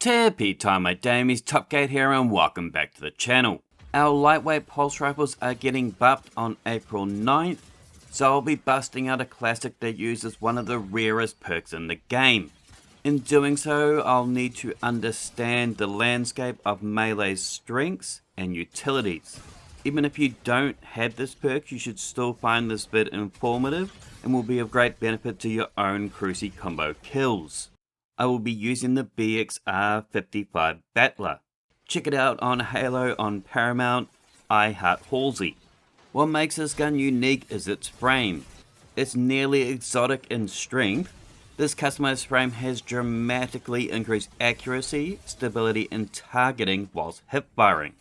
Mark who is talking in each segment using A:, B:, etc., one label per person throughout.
A: Tippy time my damies, Topgate here and welcome back to the channel. Our lightweight pulse rifles are getting buffed on April 9th, so I'll be busting out a classic that uses one of the rarest perks in the game. In doing so, I'll need to understand the landscape of melee's strengths and utilities. Even if you don't have this perk, you should still find this bit informative and will be of great benefit to your own cruisy combo kills. I will be using the BXR55 Battler. Check it out on Halo on Paramount. I heart Halsey. What makes this gun unique is its frame. It's nearly exotic in strength. This customized frame has dramatically increased accuracy, stability and targeting whilst hip firing.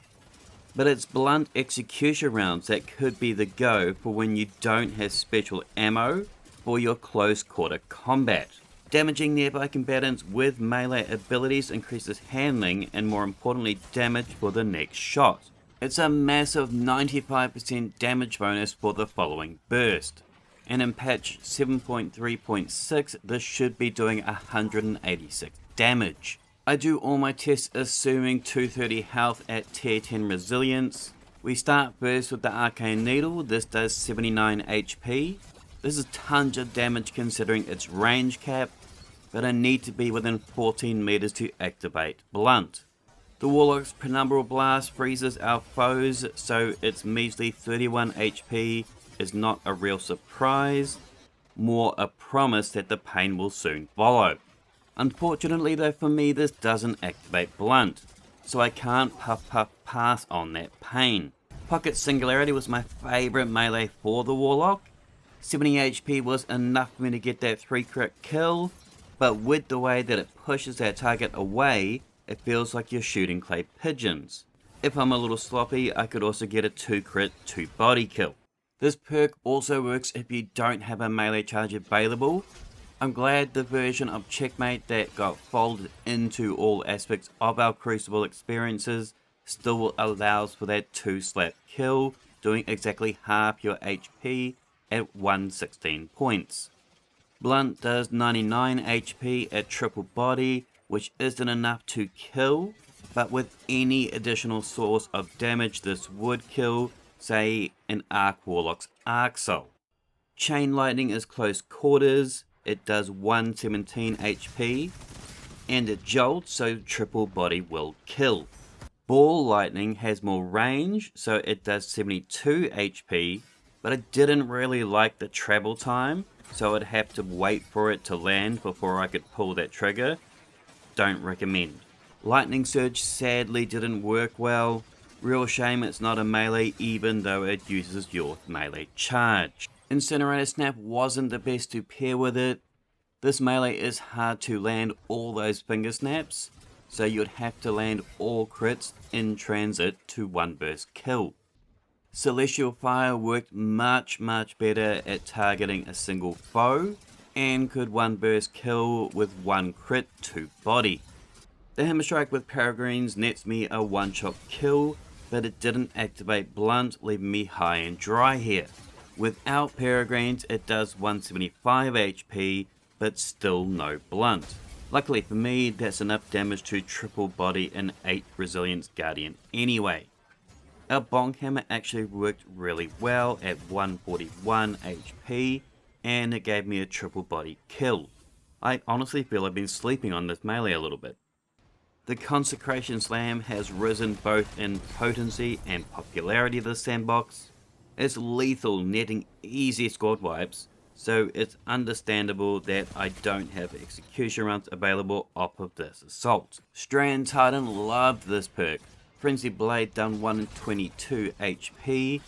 A: But it's blunt execution rounds that could be the go for when you don't have special ammo for your close quarter combat. Damaging nearby combatants with melee abilities increases handling and more importantly damage for the next shot. It's a massive 95% damage bonus for the following burst. And in patch 7.3.6 this should be doing 186 damage. I do all my tests assuming 230 health at tier 10 resilience. We start first with the arcane needle. This does 79 HP. This is tons of damage considering its range cap, but I need to be within 14 meters to activate blunt. The Warlock's Penumbral Blast freezes our foes, so its measly 31 HP is not a real surprise, more a promise that the pain will soon follow. Unfortunately though for me this doesn't activate blunt, so I can't puff pass on that pain. Pocket Singularity was my favourite melee for the Warlock. 70 HP was enough for me to get that 3 crit kill, but with the way that it pushes that target away, it feels like you're shooting clay pigeons. If I'm a little sloppy, I could also get a 2 crit 2 body kill. This perk also works if you don't have a melee charge available. I'm glad the version of Checkmate that got folded into all aspects of our Crucible experiences still allows for that 2 slap kill, doing exactly half your HP at 116 points. Blunt does 99 HP at triple body, which isn't enough to kill, but with any additional source of damage this would kill, say an Arc Warlock's Arc Soul. Chain Lightning is close quarters, it does 117 HP, and it jolts so triple body will kill. Ball Lightning has more range, so it does 72 HP, but I didn't really like the travel time, so I'd have to wait for it to land before I could pull that trigger. Don't recommend. Lightning Surge sadly didn't work well. Real shame it's not a melee even though it uses your melee charge. Incinerator Snap wasn't the best to pair with it. This melee is hard to land all those finger snaps, so you'd have to land all crits in transit to one burst kill. Celestial Fire worked much better at targeting a single foe and could one burst kill with 1 crit 2 body. The Hammer Strike with Peregrines nets me a one shot kill, but it didn't activate blunt, leaving me high and dry here. Without Peregrines it does 175 HP but still no blunt. Luckily for me that's enough damage to triple body an 8 resilience guardian anyway. Our Bonk Hammer actually worked really well at 141 HP and it gave me a triple body kill. I honestly feel I've been sleeping on this melee a little bit. The Consecration Slam has risen both in potency and popularity of the Sandbox. It's lethal, netting easy squad wipes, so it's understandable that I don't have execution rounds available off of this assault. Strand Titan loved this perk. Frenzy Blade done 122 HP,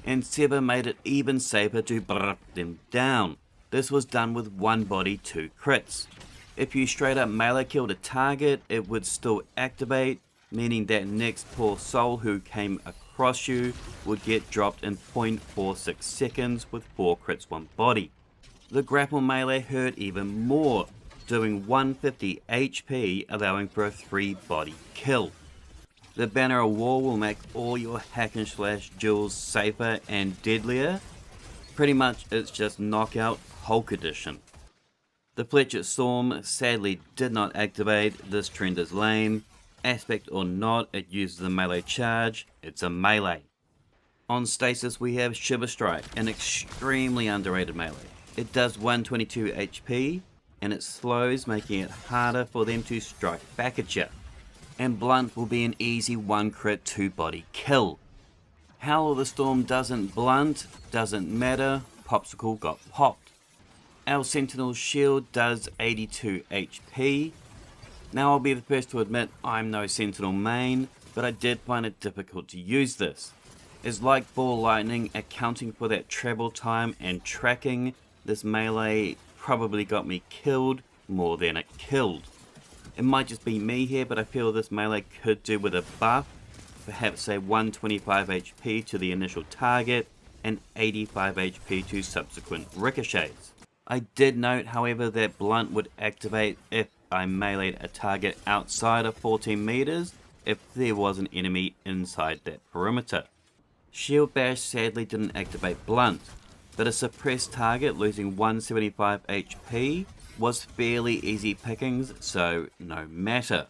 A: and Sever made it even safer to brrr them down. This was done with 1 body 2 crits. If you straight up melee killed a target, it would still activate, meaning that next poor soul who came across you would get dropped in 0.46 seconds with 4 crits 1 body. The grapple melee hurt even more, doing 150 HP, allowing for a 3 body kill. The Banner of War will make all your hack and slash duels safer and deadlier. Pretty much it's just Knockout Hulk Edition. The Fletcher Storm sadly did not activate. This trend is lame. Aspect or not, it uses a melee charge. It's a melee. On stasis we have Shiver Strike, an extremely underrated melee. It does 122 HP and it slows, making it harder for them to strike back at you. And Blunt will be an easy 1 crit 2 body kill. Howl of the Storm doesn't blunt, doesn't matter, Popsicle got popped. Our Sentinel's shield does 82 HP. Now I'll be the first to admit I'm no Sentinel main, but I did find it difficult to use this. It's like Ball Lightning, accounting for that travel time and tracking, this melee probably got me killed more than it killed. It might just be me here, but I feel this melee could do with a buff, perhaps say 125 HP to the initial target and 85 HP to subsequent ricochets. I did note however that Blunt would activate if I meleeed a target outside of 14 meters if there was an enemy inside that perimeter. Shield Bash sadly didn't activate Blunt, but a suppressed target losing 175 HP was fairly easy pickings, so no matter.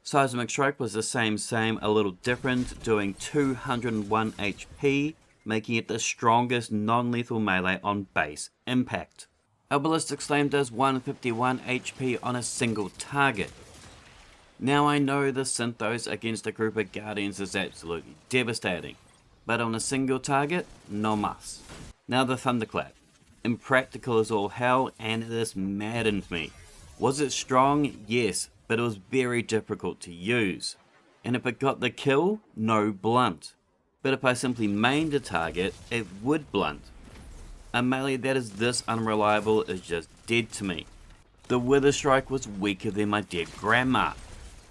A: Seismic Strike was the same, a little different, doing 201 HP, making it the strongest non-lethal melee on base impact. Our Ballistic Slam does 151 HP on a single target. Now I know the Synthos against a group of Guardians is absolutely devastating, but on a single target, no mas. Now the Thunderclap. Impractical as all hell, and this maddened me. Was it strong? Yes, but it was very difficult to use. And if it got the kill, no blunt. But if I simply mained a target, it would blunt. A melee that is this unreliable is just dead to me. The Wither Strike was weaker than my dead grandma.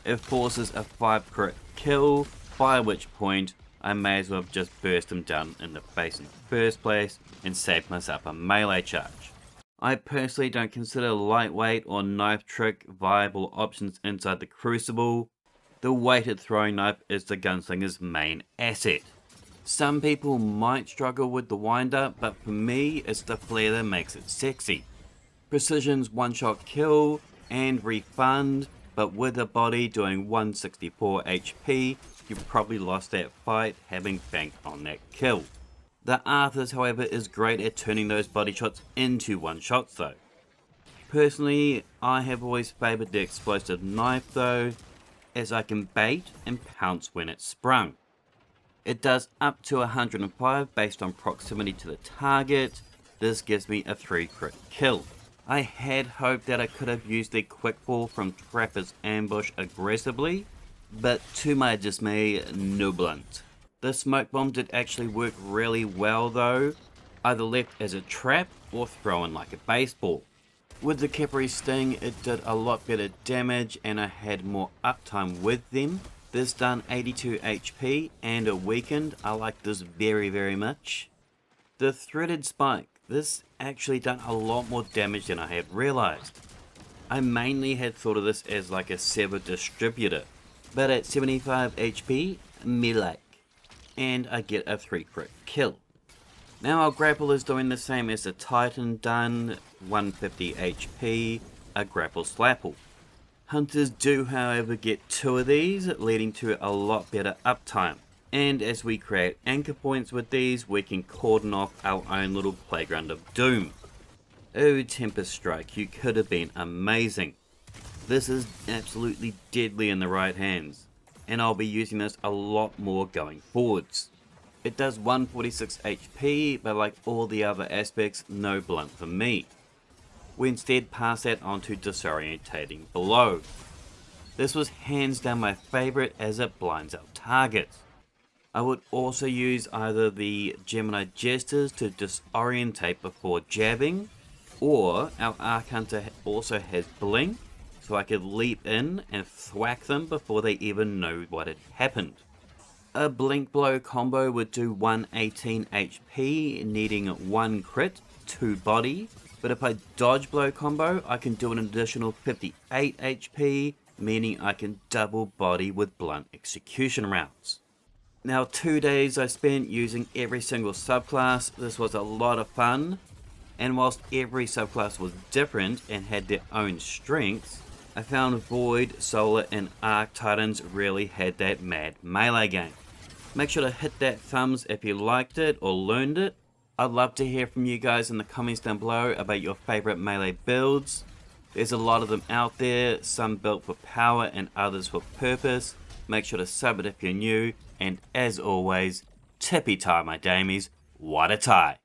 A: It forces a 5 crit kill, by which point I may as well have just burst him down in the face in the first place and save myself a melee charge. I personally don't consider lightweight or knife trick viable options inside the Crucible. The weighted throwing knife is the gunslinger's main asset. Some people might struggle with the wind up, but for me it's the flare that makes it sexy. Precision's one shot kill and refund, but with a body doing 164 HP, you probably lost that fight having banked on that kill. The Arthur's however is great at turning those body shots into one shots though. Personally, I have always favoured the explosive knife though, as I can bait and pounce when it's sprung. It does up to 105 based on proximity to the target. This gives me a 3 crit kill. I had hoped that I could have used the quick fall from Trapper's ambush aggressively, but to my dismay, no blunt. The smoke bomb did actually work really well though, either left as a trap or thrown like a baseball. With the Capri Sting it did a lot better damage and I had more uptime with them. This done 82 HP and a weakened. I like this very much. The Threaded Spike, this actually done a lot more damage than I had realized. I mainly had thought of this as like a Sever distributor, but at 75 HP, melee, and I get a 3 crit kill. Now our grapple is doing the same as the Titan done, 150 HP, a grapple slapple. Hunters do however get 2 of these, leading to a lot better uptime. And as we create anchor points with these, we can cordon off our own little playground of doom. Oh Tempest Strike, you could have been amazing. This is absolutely deadly in the right hands, and I'll be using this a lot more going forwards. It does 146 HP, but like all the other aspects, no blunt for me. We instead pass that on to Disorientating Blow. This was hands down my favourite as it blinds our targets. I would also use either the Gemini Jesters to disorientate before jabbing, or our Arc Hunter also has Blink, so I could leap in and thwack them before they even know what had happened. A Blink Blow combo would do 118 HP, needing 1 crit, 2 body, but if I Dodge Blow combo, I can do an additional 58 HP, meaning I can double body with blunt execution rounds. Now 2 days I spent using every single subclass. This was a lot of fun, And whilst every subclass was different and had their own strengths, I found Void, Solar and Arc Titans really had that mad melee game. Make sure to hit that thumbs if you liked it or learned it. I'd love to hear from you guys in the comments down below about your favourite melee builds. There's a lot of them out there, some built for power and others for purpose. Make sure to sub it if you're new, and as always, tippy tie my damies, what a tie.